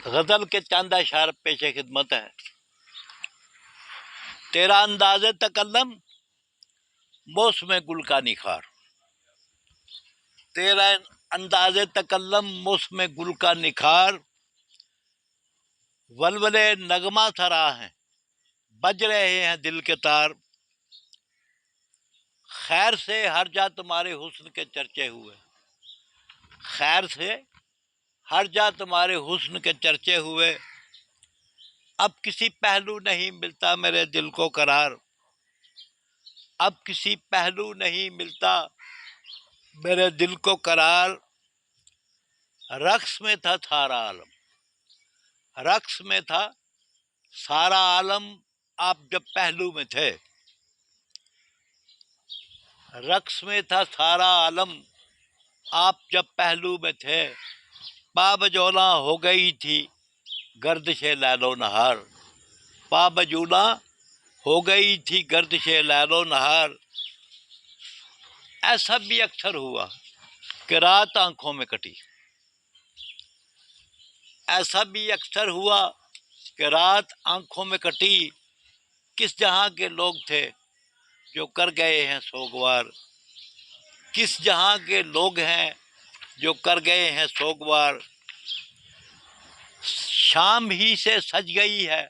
غزل کے چند اشعار پیش خدمت ہے۔ تیرا انداز تکلم موسم گل کا نکھار، تیرا انداز تکلم موسم گل کا نکھار، ولولے نغمہ سرا ہیں بج رہے ہیں دل کے تار، خیر سے ہر جا تمہارے حسن کے چرچے ہوئے، خیر سے ہر جا تمہارے حسن کے چرچے ہوئے، اب کسی پہلو نہیں ملتا میرے دل کو قرار، اب کسی پہلو نہیں ملتا میرے دل کو قرار، رقص میں تھا سارا عالم، رقص میں تھا سارا عالم آپ جب پہلو میں تھے، رقص میں تھا سارا عالم آپ جب پہلو میں تھے، پابجولاں ہو گئی تھی گردش لیل و نہار، پابجولاں ہو گئی تھی گردش لیل و نہار، ایسا بھی اکثر ہوا کہ رات آنکھوں میں کٹی، ایسا بھی اکثر ہوا کہ رات آنکھوں میں کٹی، کس جہاں کے لوگ تھے جو کر گئے ہیں سوگوار، کس جہاں کے لوگ ہیں جو کر گئے ہیں سوگوار، شام ہی سے سج گئی ہے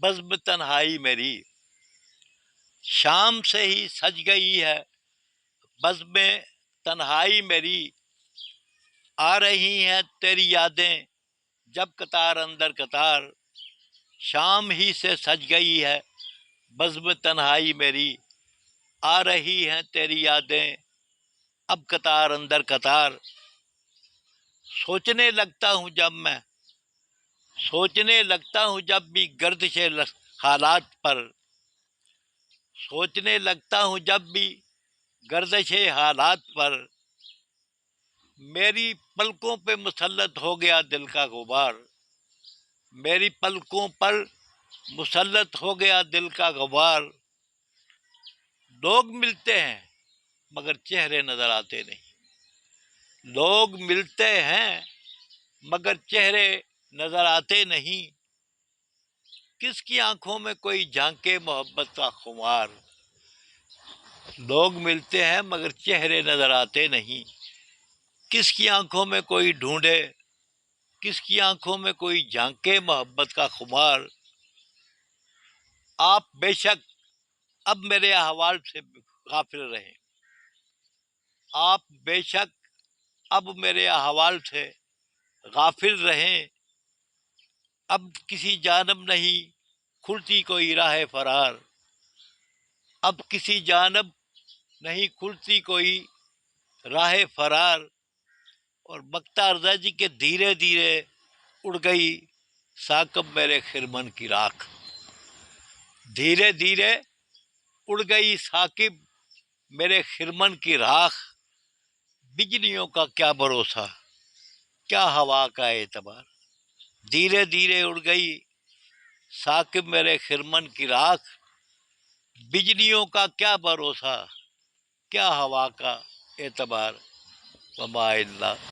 بزم تنہائی میری، شام سے ہی سج گئی ہے بزم تنہائی میری، آ رہی ہیں تیری یادیں جب قطار اندر قطار، شام ہی سے سج گئی ہے بزم تنہائی میری، آ رہی ہیں تیری یادیں اب قطار اندر قطار، سوچنے لگتا ہوں جب میں، سوچنے لگتا ہوں جب بھی گردش حالات پر، سوچنے لگتا ہوں جب بھی گردش حالات پر، میری پلکوں پہ مسلط ہو گیا دل کا غبار، میری پلکوں پر مسلط ہو گیا دل کا غبار، لوگ ملتے ہیں مگر چہرے نظر آتے نہیں، لوگ ملتے ہیں مگر چہرے نظر آتے نہیں، کس کی آنکھوں میں کوئی جھانکے محبت کا خمار، لوگ ملتے ہیں مگر چہرے نظر آتے نہیں، کس کی آنکھوں میں کوئی ڈھونڈے، کس کی آنکھوں میں کوئی جھانکے محبت کا خمار، آپ بے شک اب میرے احوال سے غافل رہیں، آپ بے شک اب میرے احوال سے غافل رہیں، اب کسی جانب نہیں کھلتی کوئی راہ فرار، اب کسی جانب نہیں کھلتی کوئی راہ فرار، اور بختہ رضا جی کے دھیرے دھیرے اڑ گئی ثاقب میرے خرمن کی راکھ، دھیرے دھیرے اڑ گئی ثاقب میرے خرمن کی راکھ، بجلیوں کا کیا بھروسہ کیا ہوا کا اعتبار، دھیرے دھیرے اڑ گئی ثاقب میرے خرمن کی راکھ، بجلیوں کا کیا بھروسہ کیا ہوا کا اعتبار، وما اللہ